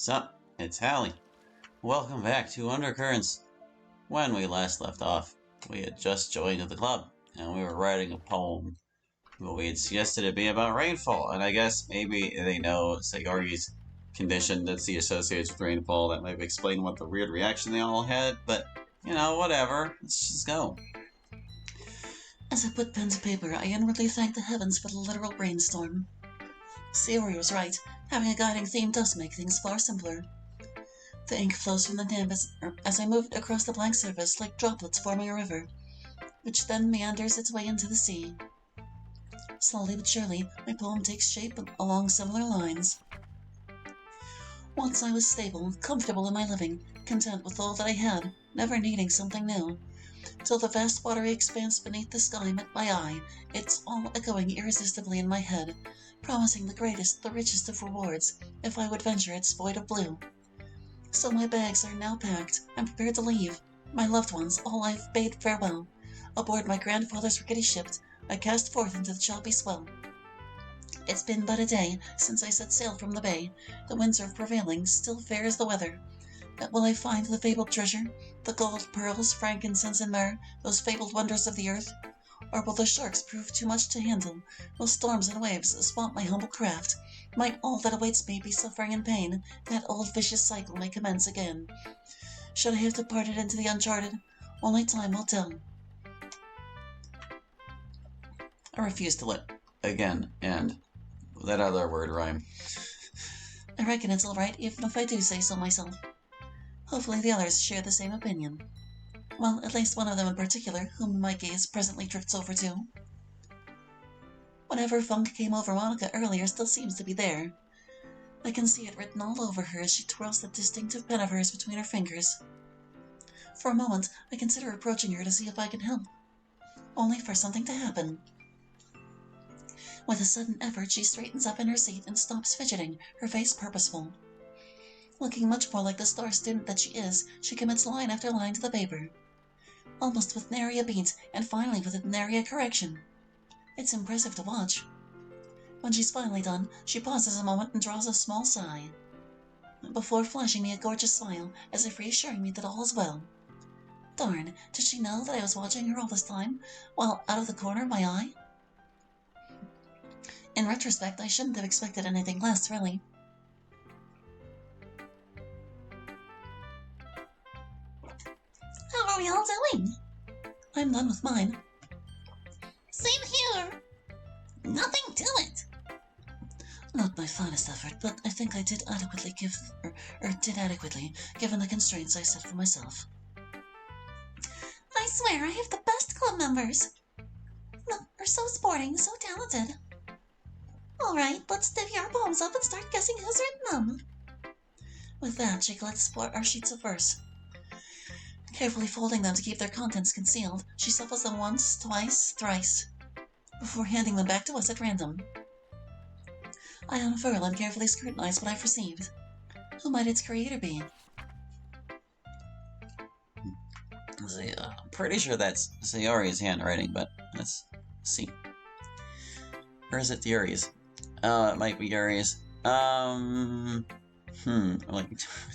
Sup, it's Hallie. Welcome back to Undercurrents. When we last left off, we had just joined the club, and we were writing a poem. But we had suggested it be about rainfall, and I guess maybe they know Sayori's condition that's the associated with rainfall. That might explain what the weird reaction they all had, but, whatever. Let's just go. As I put pen to paper, I inwardly thanked the heavens for the literal rainstorm. Sayori was right. Having a guiding theme does make things far simpler. The ink flows from the nib as I move it across the blank surface like droplets forming a river, which then meanders its way into the sea. Slowly but surely, my poem takes shape along similar lines. Once I was stable, comfortable in my living, content with all that I had, never needing something new, till the vast watery expanse beneath the sky met my eye, its all echoing irresistibly in my head, promising the greatest, the richest of rewards, if I would venture its void of blue. So my bags are now packed, and prepared to leave. My loved ones, all I've bade farewell. Aboard my grandfather's rickety ship, I cast forth into the choppy swell. It's been but a day since I set sail from the bay. The winds are prevailing, still fair is the weather. But will I find the fabled treasure, the gold, pearls, frankincense, and myrrh, those fabled wonders of the earth? Or will the sharks prove too much to handle? Will storms and waves swamp my humble craft? Might all that awaits me be suffering and pain? That old vicious cycle may commence again. Should I have departed into the uncharted? Only time will tell. I refuse to let again and that other word rhyme. I reckon it's all right, even if I do say so myself. Hopefully the others share the same opinion. Well, at least one of them in particular, whom my gaze presently drifts over to. Whatever funk came over Monica earlier still seems to be there. I can see it written all over her as she twirls that distinctive pen of hers between her fingers. For a moment, I consider approaching her to see if I can help, only for something to happen. With a sudden effort, she straightens up in her seat and stops fidgeting, her face purposeful. Looking much more like the star student that she is, she commits line after line to the paper, almost with nary a beat, and finally with nary a correction. It's impressive to watch. When she's finally done, she pauses a moment and draws a small sigh, before flashing me a gorgeous smile, as if reassuring me that all is well. Darn, did she know that I was watching her all this time, while out of the corner of my eye? In retrospect, I shouldn't have expected anything less, really. How are we all doing? I'm done with mine. Same here. Nothing to it. Not my finest effort, but I think I did adequately given the constraints I set for myself. I swear I have the best club members. They're so sporting, so talented. All right, let's divvy our poems up and start guessing who's written them. With that, she collects our sheets of verse. Carefully folding them to keep their contents concealed, she shuffles them once, twice, thrice, before handing them back to us at random. I unfurl and carefully scrutinize what I've received. Who might its creator be? I'm pretty sure that's Sayori's handwriting, but let's see. Or is it Yuri's? It might be Yuri's. I'm like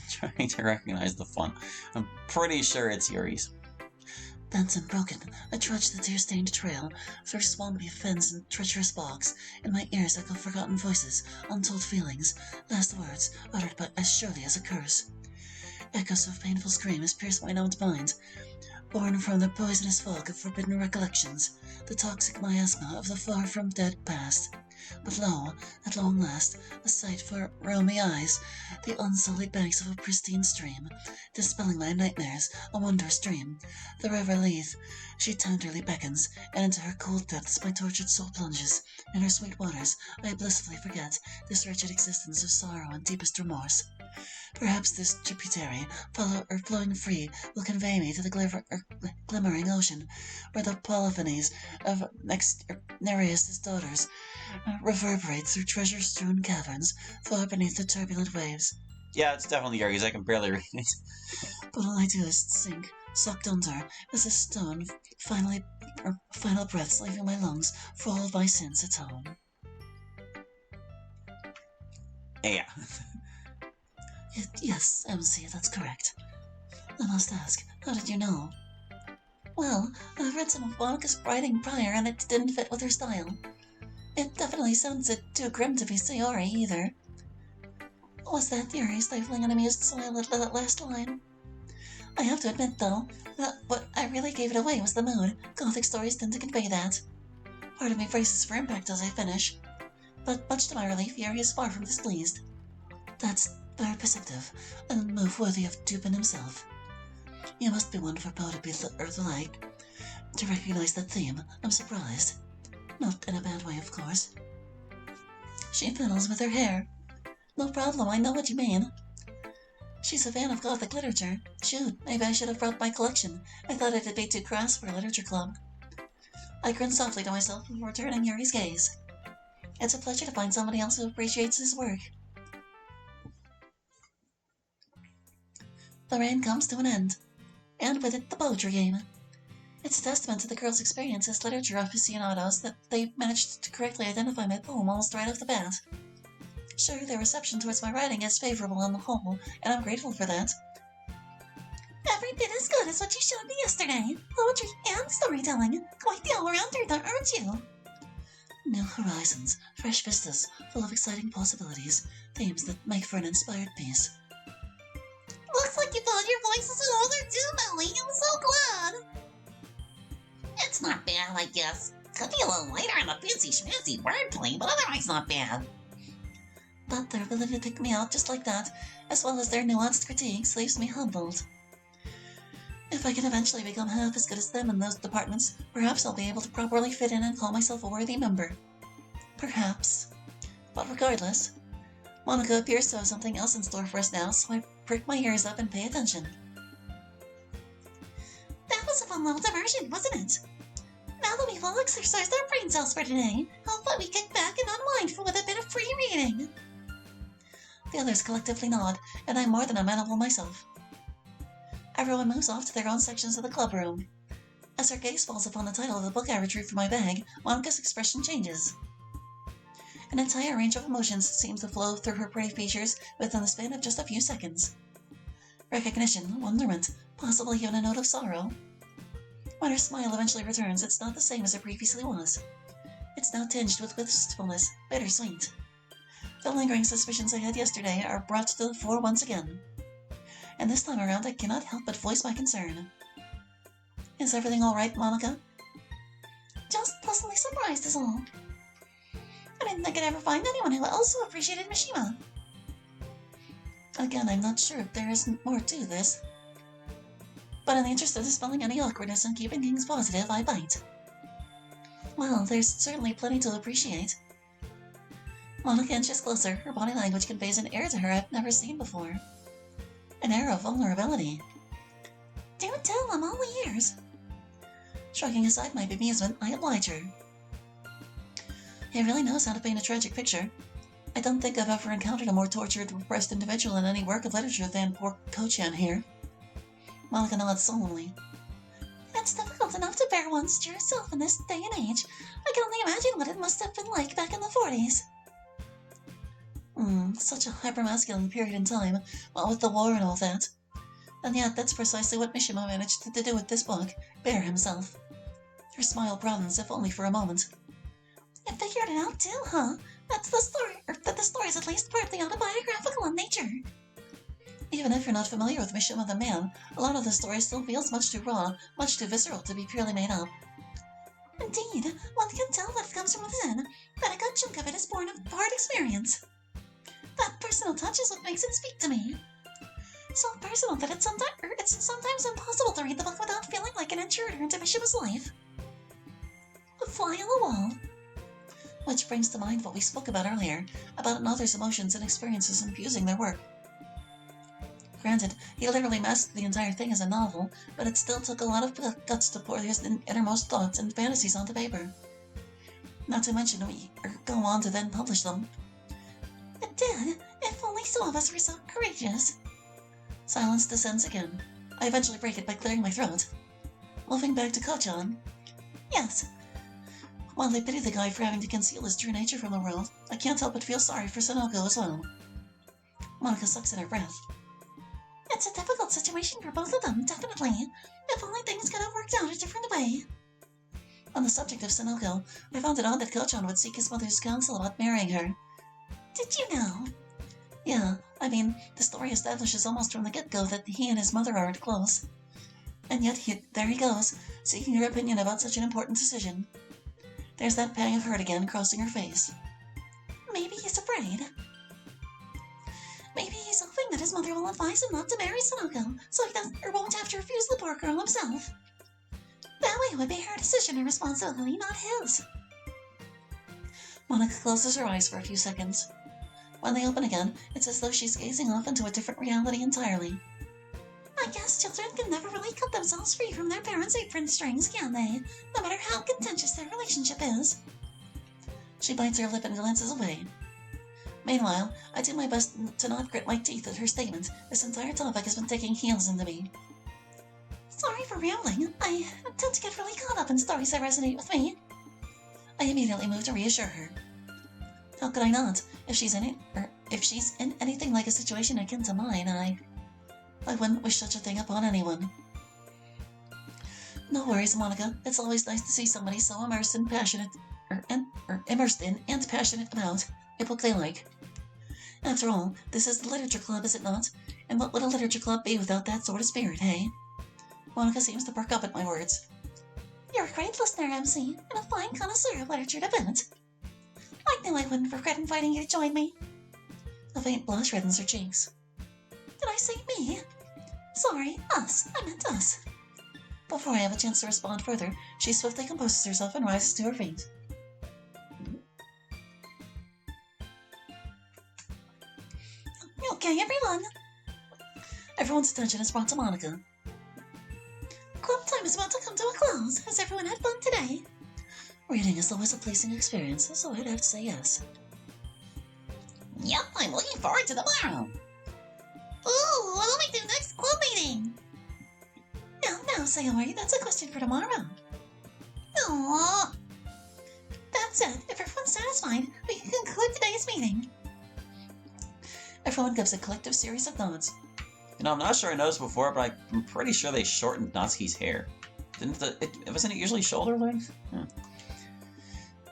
trying to recognize the font. I'm pretty sure it's Yuri's. Bent and broken, I trudge the tear-stained trail, through swampy fens and treacherous bogs. In my ears echo forgotten voices, untold feelings, last words uttered but as surely as a curse. Echoes of painful screams pierce my numbed mind, born from the poisonous fog of forbidden recollections, the toxic miasma of the far-from-dead past. But lo, at long last, a sight for rheumy eyes, the unsullied banks of a pristine stream, dispelling my nightmares, a wondrous dream. The river Lethe, she tenderly beckons, and into her cold depths my tortured soul plunges. In her sweet waters, I blissfully forget this wretched existence of sorrow and deepest remorse. Perhaps this tributary, flowing free, will convey me to the glimmering ocean, where the polyphonies of Nereus' daughters reverberate through treasure-strewn caverns, far beneath the turbulent waves. Yeah, it's definitely Yuri's. I can barely read it. But all I do is sink, sucked under, as a stone, final breaths leaving my lungs, for all of my sins atone. Yeah. Yes, MC, that's correct. I must ask, how did you know? Well, I've read some of Monica's writing prior, and it didn't fit with her style. It definitely sounded too grim to be Sayori, either. Was that your stifling and amused smile at that last line? I have to admit, though, that what I really gave it away was the mood. Gothic stories tend to convey that. Part of me braces for impact as I finish, but much to my relief, Yuri is far from displeased. That's very perceptive, a move worthy of Dupin himself. You must be one for power to be or the like. To recognize that theme, I'm surprised. Not in a bad way, of course. She fiddles with her hair. No problem, I know what you mean. She's a fan of Gothic literature. Shoot, maybe I should have brought my collection. I thought it'd be too crass for a literature club. I grinned softly to myself before returning Yuri's gaze. It's a pleasure to find somebody else who appreciates his work. The rain comes to an end, and with it the poetry game. It's a testament to the girls' experience as literature aficionados that they managed to correctly identify my poem almost right off the bat. Sure, their reception towards my writing is favorable on the whole, and I'm grateful for that. Every bit as good as what you showed me yesterday. Poetry and storytelling. Quite the all-rounder, aren't you? New horizons, fresh vistas, full of exciting possibilities, themes that make for an inspired piece. Looks like you found your voice is older too, Molly. I'm so glad. It's not bad, I guess. Could be a little lighter on the fancy schmancy wordplay, but otherwise not bad. But their ability to pick me out just like that, as well as their nuanced critiques, leaves me humbled. If I can eventually become half as good as them in those departments, perhaps I'll be able to properly fit in and call myself a worthy member. Perhaps. But regardless, Monica appears to have something else in store for us now, so I prick my ears up and pay attention. That was a fun little diversion, wasn't it? Now that we've all exercised our brain cells for today, how about we kick back and unwind with a bit of free reading? The others collectively nod, and I'm more than amenable myself. Everyone moves off to their own sections of the club room. As her gaze falls upon the title of the book I retrieved from my bag, Monica's expression changes. An entire range of emotions seems to flow through her pretty features within the span of just a few seconds. Recognition, wonderment, possibly even a note of sorrow. When her smile eventually returns, it's not the same as it previously was. It's now tinged with wistfulness, bittersweet. The lingering suspicions I had yesterday are brought to the fore once again. And this time around, I cannot help but voice my concern. Is everything all right, Monica? Just pleasantly surprised is all. I didn't think I'd ever find anyone who also appreciated Mishima. Again, I'm not sure if there isn't more to this. But in the interest of dispelling any awkwardness and keeping things positive, I bite. Well, there's certainly plenty to appreciate. Monica inches closer. Her body language conveys an air to her I've never seen before. An air of vulnerability. Do tell, I'm all ears. Shrugging aside my bemusement, I oblige her. He really knows how to paint a tragic picture. I don't think I've ever encountered a more tortured, repressed individual in any work of literature than poor Ko-chan here. Monica nods solemnly. It's difficult enough to bear one's true self in this day and age. I can only imagine what it must have been like back in the 40s. Such a hypermasculine period in time, what with the war and all that. And yet, that's precisely what Mishima managed to do with this book, bear himself. Her smile broadens, if only for a moment. You figured it out too, huh? That's the story, or that the story is at least partly autobiographical in nature. Even if you're not familiar with Mishima the man, a lot of the story still feels much too raw, much too visceral to be purely made up. Indeed, one can tell that it comes from within, but a good chunk of it is born of hard experience. That personal touch is what makes it speak to me. So personal that it's sometimes impossible to read the book without feeling like an intruder into Mishima's life. A fly on the wall. Which brings to mind what we spoke about earlier, about an author's emotions and experiences infusing their work. Granted, he literally masked the entire thing as a novel, but it still took a lot of guts to pour his innermost thoughts and fantasies onto paper. Not to mention, go on to then publish them. It did, if only some of us were so courageous. Silence descends again. I eventually break it by clearing my throat. Moving back to Ko-chan. Yes. While I pity the guy for having to conceal his true nature from the world, I can't help but feel sorry for Sonoko as well. Monica sucks in her breath. It's a difficult situation for both of them, definitely. If only things could have worked out a different way. On the subject of Sunoco, I found it odd that Kochon would seek his mother's counsel about marrying her. Did you know? Yeah, I mean, the story establishes almost from the get-go that he and his mother aren't close. And yet, there he goes, seeking her opinion about such an important decision. There's that pang of hurt again crossing her face. Maybe he's afraid. Maybe he's hoping that his mother will advise him not to marry Sunoco, so he doesn't or won't have to refuse the poor girl himself. That way it would be her decision and responsibility, not his. Monica closes her eyes for a few seconds. When they open again, it's as though she's gazing off into a different reality entirely. I guess children can never really cut themselves free from their parents' apron strings, can they? No matter how contentious their relationship is. She bites her lip and glances away. Meanwhile, I do my best to not grit my teeth at her statement. This entire topic has been taking heels into me. Sorry for rambling. I tend to get really caught up in stories that resonate with me. I immediately move to reassure her. How could I not? If she's in anything like a situation akin to mine, I wouldn't wish such a thing upon anyone. No worries, Monica. It's always nice to see somebody so immersed and passionate, immersed in and passionate about a book they like. After all, this is the literature club, is it not? And what would a literature club be without that sort of spirit, hey? Monica seems to perk up at my words. You're a great listener, MC, and a fine connoisseur of literature to boot. I knew I wouldn't regret inviting you to join me. A faint blush reddens her cheeks. Did I say me? Sorry, us. I meant us. Before I have a chance to respond further, she swiftly composes herself and rises to her feet. Okay, everyone. Everyone's attention is brought to Monica. Club time is about to come to a close. Has everyone had fun today? Reading is always a pleasing experience, so I'd have to say yes. Yep, I'm looking forward to tomorrow. Ooh, what'll we do next club meeting? No, Sayori, that's a question for tomorrow. Aww. That said, if everyone's satisfied, we can conclude today's meeting. Everyone gives a collective series of nods. You know, I'm not sure I noticed before, but I'm pretty sure they shortened Natsuki's hair. Wasn't it usually shoulder length?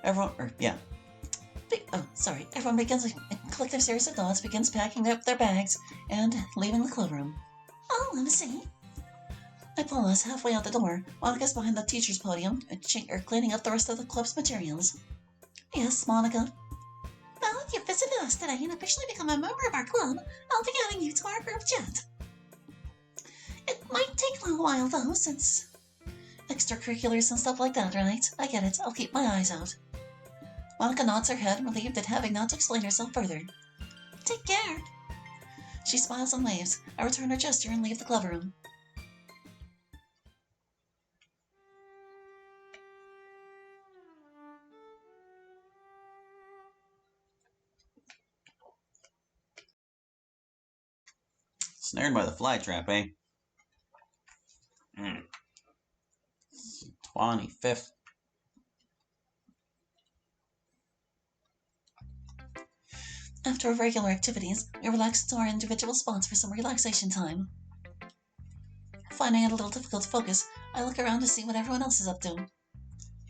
Everyone begins a collective series of nods, begins packing up their bags, and leaving the clubroom. Oh, let me see. I pause halfway out the door. Monica's behind the teacher's podium, cleaning up the rest of the club's materials. Yes, Monica? Well, if you visited us today and officially become a member of our club, I'll be adding you to our group chat. It might take a little while, though, since... Extracurriculars and stuff like that, right? I get it. I'll keep my eyes out. Monica nods her head, relieved at having not to explain herself further. Take care. She smiles and waves. I return her gesture and leave the clubroom. Snared by the fly trap, eh? 25th. After regular activities, we relax into our individual spots for some relaxation time. Finding it a little difficult to focus, I look around to see what everyone else is up to.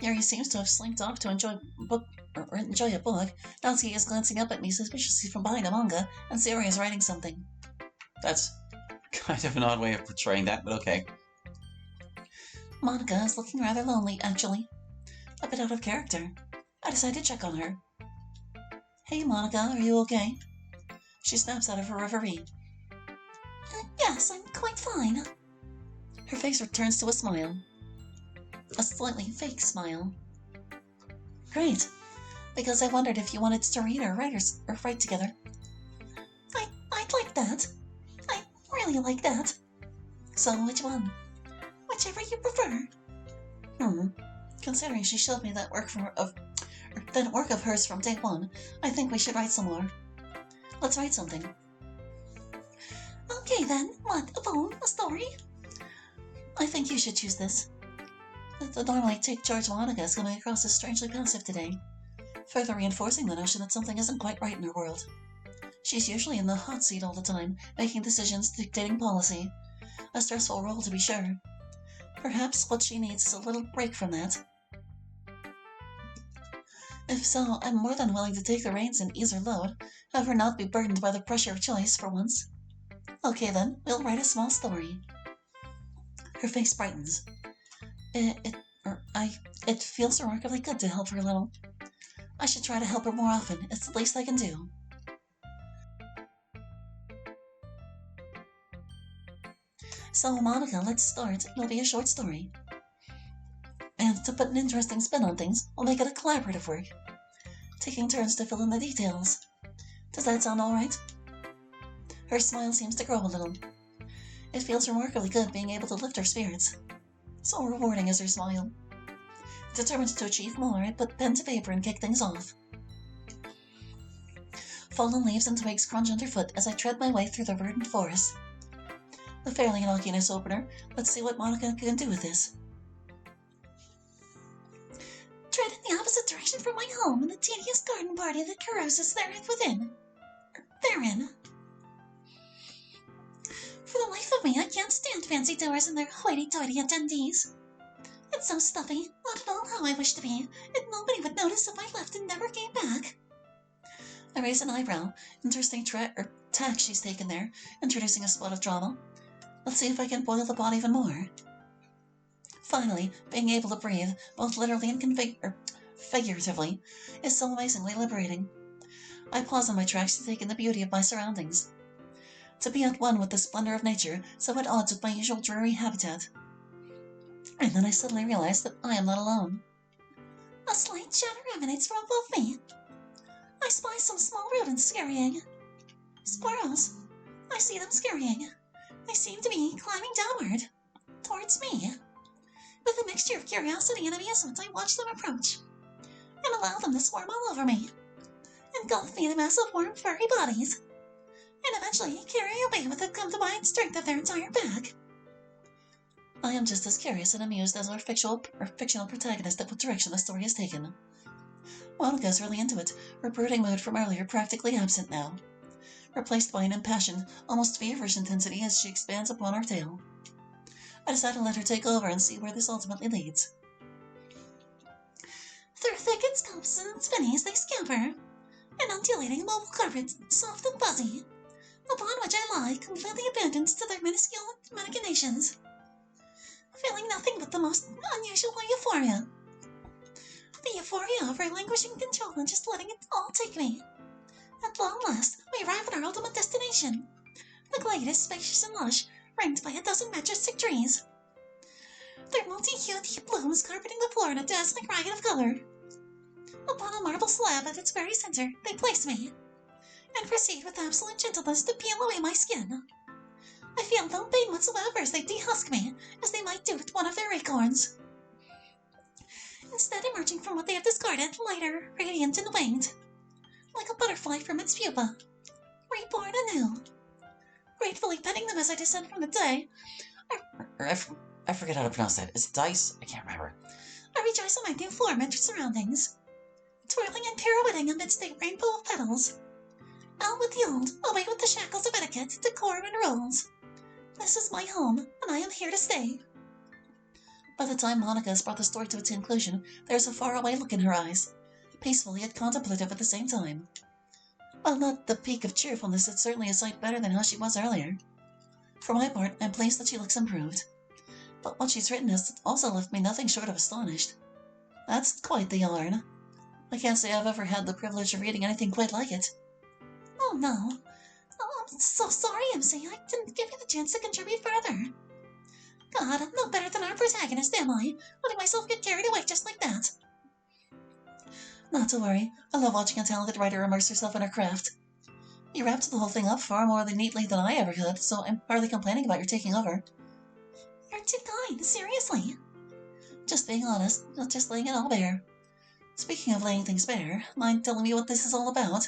Yuri seems to have slinked off to enjoy a book. Natsuki is glancing up at me suspiciously from behind a manga, and Sayori is writing something. That's kind of an odd way of portraying that, but okay. Monica is looking rather lonely, actually. A bit out of character. I decide to check on her. Hey, Monica, are you okay? She snaps out of her reverie. Yes, I'm quite fine. Her face returns to a smile. A slightly fake smile. Great, because I wondered if you wanted to read or write together. I'd like that. I really like that. So, which one? Whichever you prefer. Considering she showed me that work of hers from day one, I think we should write some more. Let's write something. Okay then, what, a poem, a story? I think you should choose this. The normally take charge Monica is coming across as strangely passive today, further reinforcing the notion that something isn't quite right in her world. She's usually in the hot seat all the time, making decisions, dictating policy. A stressful role, to be sure. Perhaps what she needs is a little break from that. If so, I'm more than willing to take the reins and ease her load, have her not be burdened by the pressure of choice for once. Okay then, we'll write a small story. Her face brightens. It feels remarkably good to help her a little. I should try to help her more often. It's the least I can do. So, Monica, let's start. It'll be a short story. And to put an interesting spin on things, we'll make it a collaborative work, taking turns to fill in the details. Does that sound all right? Her smile seems to grow a little. It feels remarkably good being able to lift her spirits. So rewarding is her smile. Determined to achieve more, I put pen to paper and kick things off. Fallen leaves and twigs crunch underfoot as I tread my way through the verdant forest. A fairly innocuous opener. Let's see what Monica can do with this. Tread in the opposite direction from my home and the tedious garden party that carouses therein. For the life of me, I can't stand fancy doers and their hoity-toity attendees. It's so stuffy, not at all how I wish to be, and nobody would notice if I left and never came back. I raise an eyebrow. Interesting tack she's taken there, introducing a spot of drama. Let's see if I can boil the pot even more. Finally, being able to breathe, both literally and figuratively, is so amazingly liberating. I pause in my tracks to take in the beauty of my surroundings. To be at one with the splendor of nature, so at odds with my usual dreary habitat. And then I suddenly realize that I am not alone. A slight shudder emanates from above me. I spy some small rodents scurrying. Squirrels. I see them scurrying. They seem to be climbing downward, towards me. With a mixture of curiosity and amusement, I watch them approach, and allow them to swarm all over me, engulf me in a mass of warm, furry bodies, and eventually carry away with the combined strength of their entire pack. I am just as curious and amused as our fictional protagonist at what direction the story has taken. Monica's really into it, her brooding mood from earlier practically absent now, replaced by an impassioned, almost feverish intensity as she expands upon our tale. I decide to let her take over and see where this ultimately leads. Through thickets, copses, and spinneys they scamper, an undulating mobile carpet, soft and fuzzy, upon which I lie, completely abandoned to their minuscule machinations, feeling nothing but the most unusual euphoria. The euphoria of relinquishing control and just letting it all take me. At long last, we arrive at our ultimate destination. The glade is spacious and lush, ringed by a dozen majestic trees, their multi-hued deep blooms carpeting the floor in a dazzling riot of color. Upon a marble slab at its very center, they place me, and proceed with absolute gentleness to peel away my skin. I feel no pain whatsoever as they dehusk me, as they might do with one of their acorns. Instead emerging from what they have discarded, lighter, radiant, and winged, like a butterfly from its pupa, reborn anew. Gratefully petting them as I descend from the day. I forget how to pronounce that. Is it dice? I can't remember. I rejoice in my new form and surroundings, twirling and pirouetting amidst a rainbow of petals. Out with the old, away with the shackles of etiquette, decorum, and rules. This is my home, and I am here to stay. By the time Monica has brought the story to its conclusion, there's a faraway look in her eyes, peaceful yet contemplative at the same time. While not the peak of cheerfulness, it's certainly a sight better than how she was earlier. For my part, I'm pleased that she looks improved. But what she's written has also left me nothing short of astonished. That's quite the yarn. I can't say I've ever had the privilege of reading anything quite like it. Oh, no. Oh, I'm so sorry, MC. I didn't give you the chance to contribute further. God, I'm no better than our protagonist, am I? Letting myself get carried away just like that. Not to worry. I love watching a talented writer immerse herself in her craft. You wrapped the whole thing up far more neatly than I ever could, so I'm hardly complaining about your taking over. You're too kind, seriously. Just being honest, just laying it all bare. Speaking of laying things bare, mind telling me what this is all about?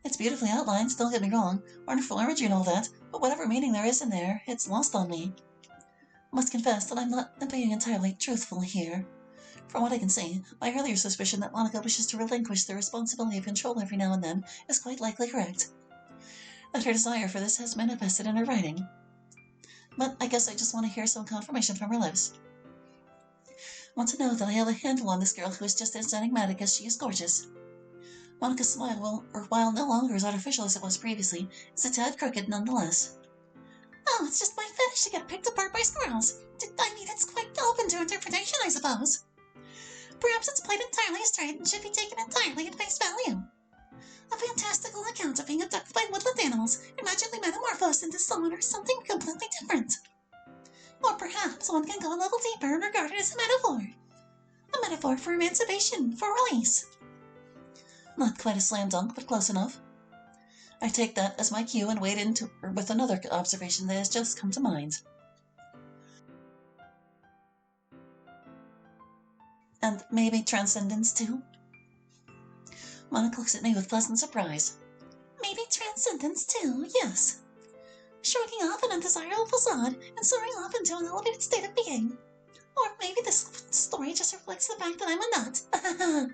It's beautifully outlined, don't get me wrong, wonderful imagery and all that, but whatever meaning there is in there, it's lost on me. I must confess that I'm not being entirely truthful here. From what I can see, my earlier suspicion that Monica wishes to relinquish the responsibility of control every now and then is quite likely correct. That her desire for this has manifested in her writing. But I guess I just want to hear some confirmation from her lips. I want to know that I have a handle on this girl who is just as enigmatic as she is gorgeous. Monica's smile, while no longer as artificial as it was previously, is a tad crooked nonetheless. Oh, it's just my fetish to get picked apart by squirrels. I mean, it's quite open to interpretation, I suppose. Perhaps it's played entirely straight and should be taken entirely at face value. A fantastical account of being abducted by woodland animals and magically metamorphosed into someone or something completely different. Or perhaps one can go a little deeper and regard it as a metaphor. A metaphor for emancipation, for release. Not quite a slam dunk, but close enough. I take that as my cue and wade into her with another observation that has just come to mind. And maybe transcendence too? Monica looks at me with pleasant surprise. Maybe transcendence too, yes. Shrugging off an undesirable facade and soaring off into an elevated state of being. Or maybe this story just reflects the fact that I'm a nut.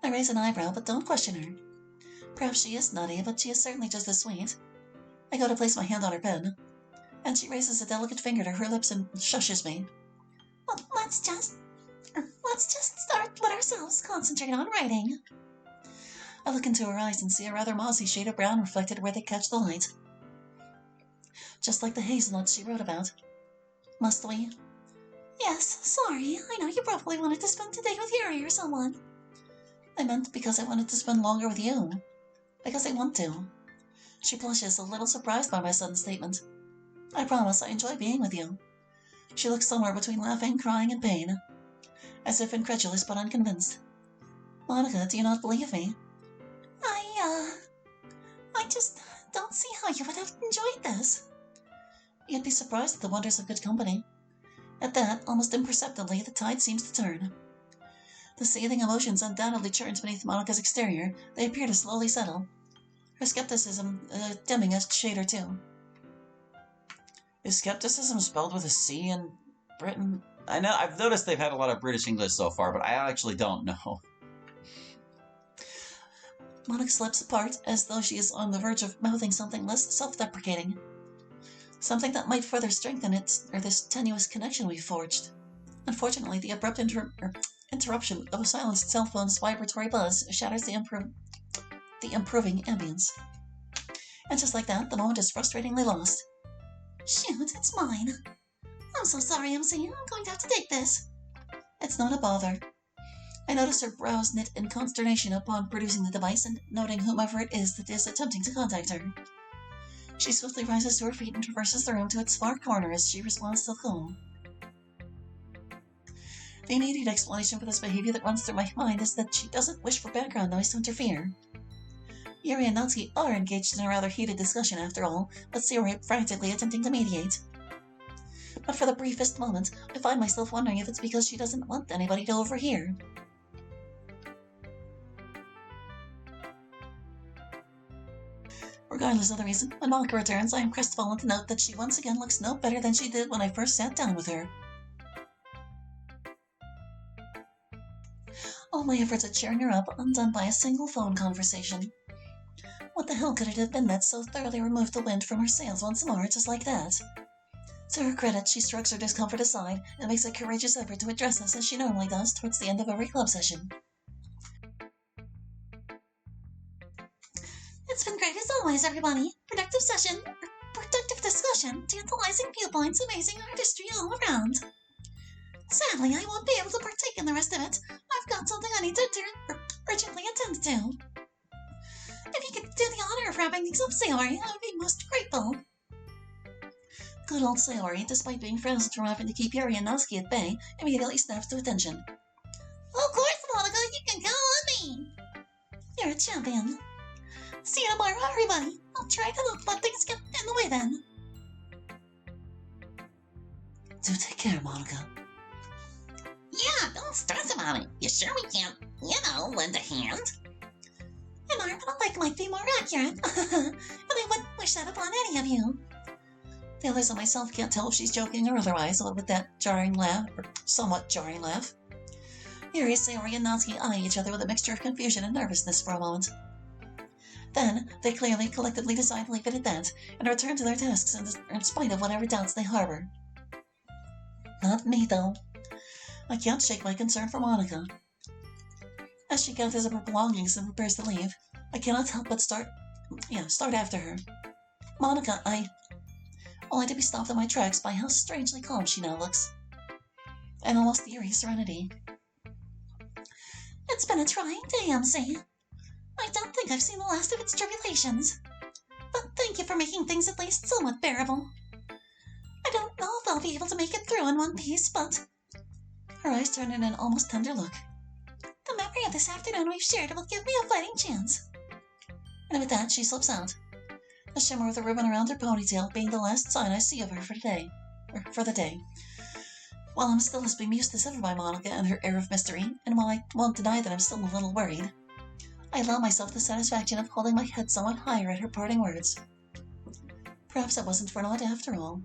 I raise an eyebrow, but don't question her. Perhaps she is nutty, but she is certainly just as sweet. I go to place my hand on her pen, and she raises a delicate finger to her lips and shushes me. Well, let's just let ourselves concentrate on writing. I look into her eyes and see a rather mossy shade of brown reflected where they catch the light. Just like the hazelnuts she wrote about. Must we? Yes, sorry. I know you probably wanted to spend today with Yuri or someone. I meant because I wanted to spend longer with you. Because I want to. She blushes, a little surprised by my sudden statement. I promise I enjoy being with you. She looks somewhere between laughing, crying, and pain. As if incredulous but unconvinced. Monica, do you not believe me? I just don't see how you would have enjoyed this. You'd be surprised at the wonders of good company. At that, almost imperceptibly, the tide seems to turn. The seething emotions undoubtedly churns beneath Monica's exterior. They appear to slowly settle. Her skepticism dimming a shade or two. Is skepticism spelled with a C in Britain? I know, I've noticed they've had a lot of British English so far, but I actually don't know. Monica's lips apart, as though she is on the verge of mouthing something less self-deprecating. Something that might further strengthen this tenuous connection we've forged. Unfortunately, the abrupt interruption of a silenced cell phone's vibratory buzz shatters the improving ambience. And just like that, the moment is frustratingly lost. Shoot, it's mine. I'm so sorry, MC. I'm going to have to take this. It's not a bother. I notice her brows knit in consternation upon producing the device and noting whomever it is that is attempting to contact her. She swiftly rises to her feet and traverses the room to its far corner as she responds to the call. The immediate explanation for this behavior that runs through my mind is that she doesn't wish for background noise to interfere. Yuri and Natsuki are engaged in a rather heated discussion after all, with Yuri frantically attempting to mediate. But for the briefest moment, I find myself wondering if it's because she doesn't want anybody to overhear. Regardless of the reason, when Monica returns, I am crestfallen to note that she once again looks no better than she did when I first sat down with her. All my efforts at cheering her up undone by a single phone conversation. What the hell could it have been that so thoroughly removed the wind from her sails once more, just like that? To her credit, she shrugs her discomfort aside and makes a courageous effort to address us as she normally does towards the end of every club session. It's been great as always, everybody. Productive discussion, tantalizing viewpoints, amazing artistry all around. Sadly, I won't be able to partake in the rest of it. I've got something I need to urgently attend to. If you could do the honor of wrapping things up, Sayori, I would be most grateful. Good old Sayori, despite being frazzled from having to keep Yuri and Natsuki at bay, immediately snaps to attention. Of course, Monica, you can count on me. You're a champion. See you tomorrow, everybody. I'll try to not let things get in the way then. Do take care, Monica. Yeah, don't stress about it. You sure we can't, lend a hand? An arm and a leg might be more accurate. And I wouldn't wish that upon any of you. The others and myself can't tell if she's joking or otherwise, with that jarring laugh, or somewhat jarring laugh. Yuri, Sayori, and Natsuki eye each other with a mixture of confusion and nervousness for a moment. Then, they clearly, collectively decide to leave it at that, and return to their tasks in spite of whatever doubts they harbor. Not me, though. I can't shake my concern for Monica. As she gathers up her belongings and prepares to leave, I cannot help but start after her. Monica, only to be stopped in my tracks by how strangely calm she now looks. An almost eerie serenity. It's been a trying day, MC. I don't think I've seen the last of its tribulations. But thank you for making things at least somewhat bearable. I don't know if I'll be able to make it through in one piece, but... Her eyes turn in an almost tender look. The memory of this afternoon we've shared will give me a fighting chance. And with that, she slips out. A shimmer of the ribbon around her ponytail being the last sign I see of her for the day. While I'm still as bemused as ever by Monica and her air of mystery, and while I won't deny that I'm still a little worried, I allow myself the satisfaction of holding my head somewhat higher at her parting words. Perhaps it wasn't for naught after all.